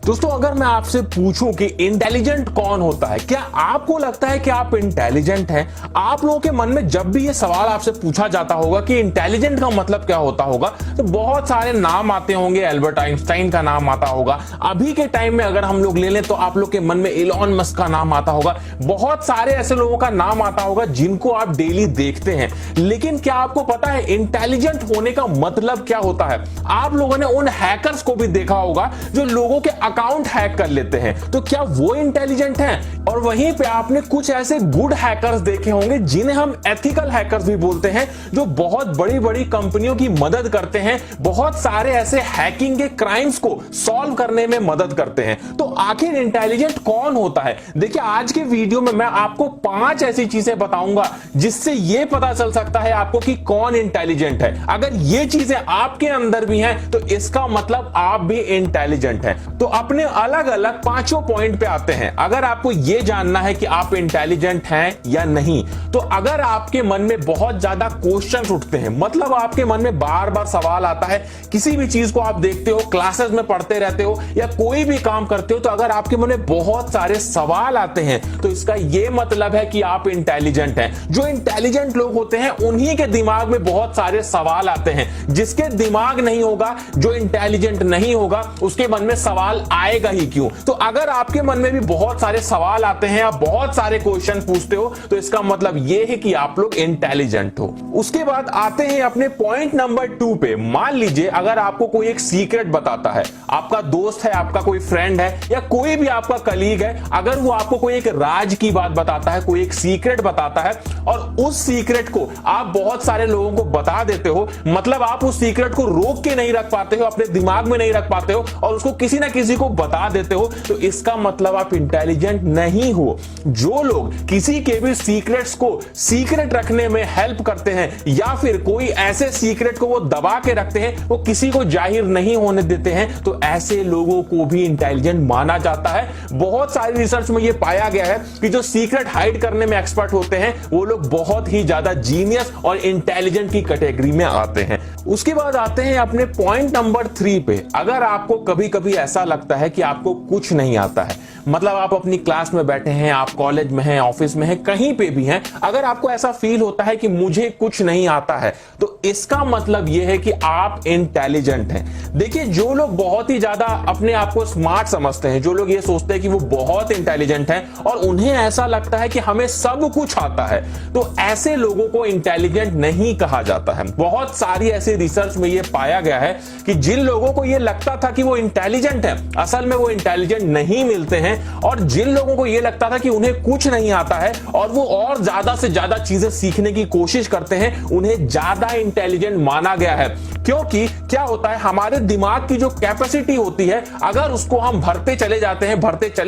दोस्तों अगर मैं आपसे पूछूं कि इंटेलिजेंट कौन होता है, क्या आपको लगता है कि आप इंटेलिजेंट हैं? आप लोगों के मन में जब भी ये सवाल आपसे पूछा जाता होगा कि इंटेलिजेंट का मतलब क्या होता होगा, तो बहुत सारे नाम आते होंगे। एल्बर्ट आइंस्टाइन का नाम आता होगा। अभी के टाइम में अगर हम लोग ले लें तो आप लोग के मन में इलॉन मस्क का नाम आता होगा। बहुत सारे ऐसे लोगों का नाम आता होगा जिनको आप डेली देखते हैं। लेकिन क्या आपको पता है इंटेलिजेंट होने का मतलब क्या होता है? आप लोगों ने उन हैकर्स को भी देखा होगा जो लोगों के अकाउंट हैक कर लेते हैं, तो क्या वो इंटेलिजेंट हैं? और वहीं पे आपने कुछ ऐसे गुड हैकर्स देखे होंगे जिन्हें हम एथिकल हैकर्स भी बोलते हैं, जो बहुत बड़ी बड़ी कंपनियों की मदद करते हैं, बहुत सारे ऐसे हैकिंग के क्राइम्स को सॉल्व करने में मदद करते हैं। तो आखिर इंटेलिजेंट कौन होता है? देखिए आज के वीडियो में मैं आपको 5 ऐसी चीजें बताऊंगा जिससे यह पता चल सकता है आपको कि कौन इंटेलिजेंट है। अगर ये चीजें आपके अंदर भी हैं तो इसका मतलब आप भी इंटेलिजेंट हैं। तो अपने अलग अलग 5 पॉइंट पे आते हैं। अगर आपको यह जानना है कि आप इंटेलिजेंट हैं या नहीं, तो अगर आपके मन में बहुत ज्यादा क्वेश्चंस उठते हैं, मतलब आपके मन में बार बार सवाल आता है, किसी भी चीज को आप देखते हो, क्लासेस में पढ़ते रहते हो या कोई भी काम करते हो, तो अगर आपके मन में बहुत सारे सवाल आते हैं तो इसका यह मतलब है कि आप इंटेलिजेंट हैं। जो इंटेलिजेंट लोग होते हैं उन्हीं के दिमाग में बहुत सारे सवाल आते हैं। जिसके दिमाग नहीं होगा, जो इंटेलिजेंट नहीं होगा, उसके मन में सवाल आएगा ही क्यों? तो अगर आपके मन में भी बहुत सारे सवाल आते हैं, आप बहुत सारे क्वेश्चन पूछते हो, तो इसका मतलब यह है कि आप लोग इंटेलिजेंट हो। उसके बाद आते हैं अपने पॉइंट नंबर 2 पे। मान लीजिए अगर आपको कोई एक सीक्रेट बताता है, आपका दोस्त है, आपका कोई फ्रेंड है या कोई भी आपका कलीग है, अगर वो आपको कोई एक राज की बात बताता है, कोई एक सीक्रेट बताता है और उस सीक्रेट को आप बहुत सारे लोगों को बता देते हो, मतलब आप उस सीक्रेट को रोक के नहीं रख पाते हो, अपने दिमाग में नहीं रख पाते हो और उसको किसी ना किसी को बता देते हो, तो इसका मतलब आप इंटेलिजेंट नहीं हो। जो लोग किसी के भी सीक्रेट्स को सीक्रेट रखने में हेल्प करते हैं या फिर कोई ऐसे सीक्रेट को वो दबा के रखते हैं, वो किसी को जाहिर नहीं होने देते हैं, तो ऐसे लोगों को भी इंटेलिजेंट माना जाता है। बहुत सारी रिसर्च में यह पाया गया है कि जो सीक्रेट हाइड करने में एक्सपर्ट होते हैं वो लोग बहुत ही ज्यादा जीनियस और इंटेलिजेंट की कैटेगरी में आते हैं। उसके बाद आते हैं अपने पॉइंट नंबर 3 पे। अगर आपको कभी कभी ऐसा लगता है कि आपको कुछ नहीं आता है, मतलब आप अपनी क्लास में बैठे हैं, आप कॉलेज में हैं, ऑफिस में हैं, कहीं पे भी हैं, अगर आपको ऐसा फील होता है कि मुझे कुछ नहीं आता है, तो इसका मतलब यह है कि आप इंटेलिजेंट हैं। देखिए जो लोग बहुत ही ज्यादा अपने आप को स्मार्ट समझते हैं, जो लोग ये सोचते हैं कि वो बहुत इंटेलिजेंट हैं और उन्हें ऐसा लगता है कि हमें सब कुछ आता है, तो ऐसे लोगों को इंटेलिजेंट नहीं कहा जाता है। बहुत सारी ऐसी रिसर्च में यह पाया गया है कि जिन लोगों को यह लगता था कि वो इंटेलिजेंट है, असल में वो इंटेलिजेंट नहीं मिलते हैं, और जिन लोगों को यह लगता था कि उन्हें कुछ नहीं आता है और वो और ज्यादा से ज्यादा चीजें सीखने की कोशिश करते हैं, उन्हें ज्यादा इंटेलिजेंट माना गया है। क्योंकि क्या होता है, हमारे दिमाग की जो कैपेसिटी होती है, अगर उसको हम भरते चले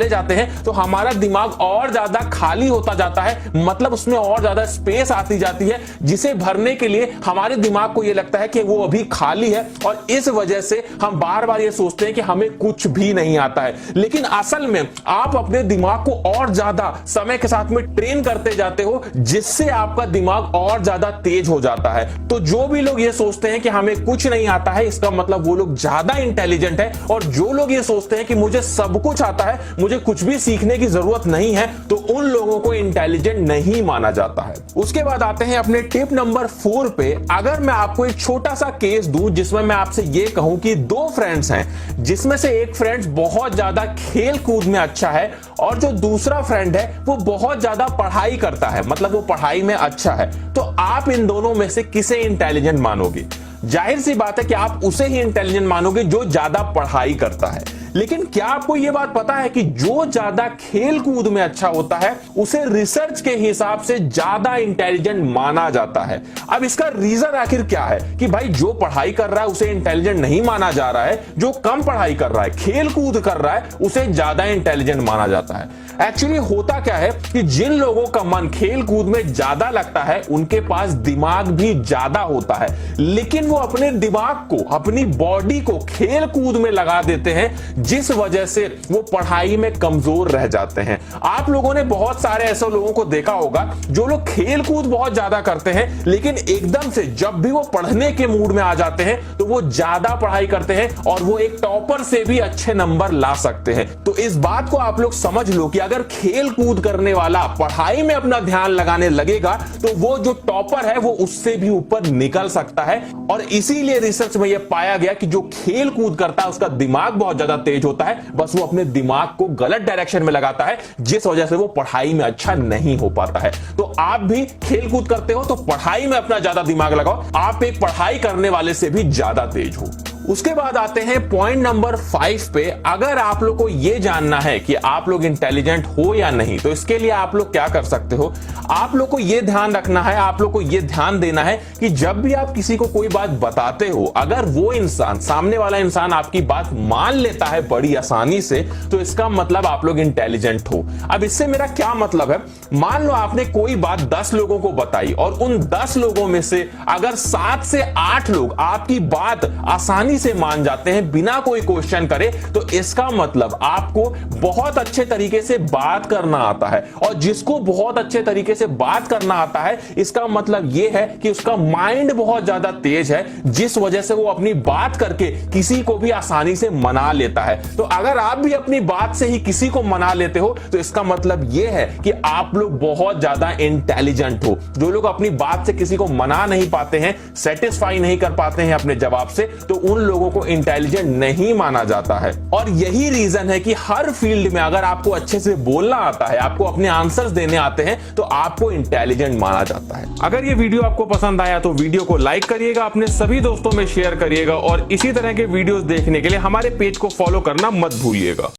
जाते हैं तो हमारा दिमाग और ज्यादा खाली होता जाता है, मतलब उसमें और ज्यादा स्पेस आती जाती है, जिसे भरने के लिए हमारे दिमाग को यह लगता है कि वो अभी खाली है और इस वजह से हम बार बार ये सोचते हैं कि हमें कुछ भी नहीं आता है। लेकिन असल में आप अपने दिमाग को और ज्यादा समय के साथ में ट्रेन करते जाते हो, जिससे आपका दिमाग और ज्यादा तेज हो जाता है। तो जो भी लोग ये सोचते हैं कि हमें कुछ नहीं आता है, इसका मतलब वो लोग ज्यादा इंटेलिजेंट है, और जो लोग ये सोचते हैं कि मुझे सब कुछ आता है, मुझे कुछ भी सीखने की जरूरत नहीं है, तो उन लोगों को इंटेलिजेंट नहीं माना जाता है। उसके बाद आते हैं अपने टिप नंबर 4 पे। अगर मैं आपको एक छोटा सा केस दूं जिसमें मैं आपसे ये कहूं कि 2 फ्रेंड्स हैं, जिसमें से एक फ्रेंड बहुत ज्यादा खेल कूद में अच्छा है और जो दूसरा फ्रेंड है वो बहुत ज्यादा पढ़ाई करता है, मतलब वो पढ़ाई में अच्छा है, तो आप इन दोनों में से किसे इंटेलिजेंट मानोगे? जाहिर सी बात है कि आप उसे ही इंटेलिजेंट मानोगे जो ज्यादा पढ़ाई करता है। लेकिन क्या आपको यह बात पता है कि जो ज्यादा खेल कूद में अच्छा होता है उसे रिसर्च के हिसाब से ज्यादा इंटेलिजेंट माना जाता है? अब इसका रीजन आखिर क्या है कि भाई जो पढ़ाई कर रहा है उसे इंटेलिजेंट नहीं माना जा रहा है, जो कम पढ़ाई कर रहा है, खेल कूद कर रहा है, उसे ज्यादा इंटेलिजेंट माना जाता है? एक्चुअली होता क्या है कि जिन लोगों का मन खेल कूद में ज्यादा लगता है उनके पास दिमाग भी ज्यादा होता है, लेकिन वो अपने दिमाग को, अपनी बॉडी को खेल कूद में लगा देते हैं, जिस वजह से वो पढ़ाई में कमजोर रह जाते हैं। आप लोगों ने बहुत सारे ऐसे लोगों को देखा होगा जो लोग खेल कूद बहुत ज्यादा करते हैं, लेकिन एकदम से जब भी वो पढ़ने के मूड में आ जाते हैं तो वो ज्यादा पढ़ाई करते हैं और वो एक टॉपर से भी अच्छे नंबर ला सकते हैं। तो इस बात को आप लोग समझ लो कि अगर खेल कूद करने वाला पढ़ाई में अपना ध्यान लगाने लगेगा तो वो जो टॉपर है वो उससे भी ऊपर निकल सकता है। और इसीलिए रिसर्च में यह पाया गया कि जो खेल कूद करता है उसका दिमाग बहुत ज्यादा तेज होता है, बस वो अपने दिमाग को गलत डायरेक्शन में लगाता है, जिस वजह से वो पढ़ाई में अच्छा नहीं हो पाता है। तो आप भी खेल कूद करते हो तो पढ़ाई में अपना ज्यादा दिमाग लगाओ, आप एक पढ़ाई करने वाले से भी ज्यादा तेज हो। उसके बाद आते हैं पॉइंट नंबर 5 पे। अगर आप लोग को यह जानना है कि आप लोग इंटेलिजेंट हो या नहीं, तो इसके लिए आप लोग क्या कर सकते हो, आप लोग को यह ध्यान रखना है, आप लोग को यह ध्यान देना है कि जब भी आप किसी को कोई बात बताते हो, अगर वो इंसान, सामने वाला इंसान आपकी बात मान लेता है बड़ी आसानी से, तो इसका मतलब आप लोग इंटेलिजेंट हो। अब इससे मेरा क्या मतलब है, मान लो आपने कोई बात 10 लोगों को बताई और उन 10 लोगों में से अगर 7 से 8 लोग आपकी बात आसानी से मान जाते हैं बिना कोई क्वेश्चन करे, तो इसका मतलब आपको बहुत अच्छे तरीके से बात करना आता है। और जिसको बहुत अच्छे तरीके से बात करना आता है, इसका मतलब यह है कि उसका माइंड बहुत ज्यादा तेज है, जिस वजह से वो अपनी बात करके किसी को भी आसानी से मना लेता है। तो अगर आप भी अपनी बात से ही किसी को मना लेते हो, तो इसका मतलब यह है कि आप लोग बहुत ज्यादा इंटेलिजेंट हो। जो लोग अपनी बात से किसी को मना नहीं पाते हैं, सेटिस्फाई नहीं कर पाते हैं अपने जवाब से, तो उन लोगों को इंटेलिजेंट नहीं माना जाता है। और यही रीजन है कि हर फील्ड में अगर आपको अच्छे से बोलना आता है, आपको अपने आंसर्स देने आते हैं, तो आपको इंटेलिजेंट माना जाता है। अगर ये वीडियो आपको पसंद आया तो वीडियो को लाइक करिएगा, अपने सभी दोस्तों में शेयर करिएगा और इसी तरह के वीडियोस देखने के लिए हमारे पेज को फॉलो करना मत भूलिएगा।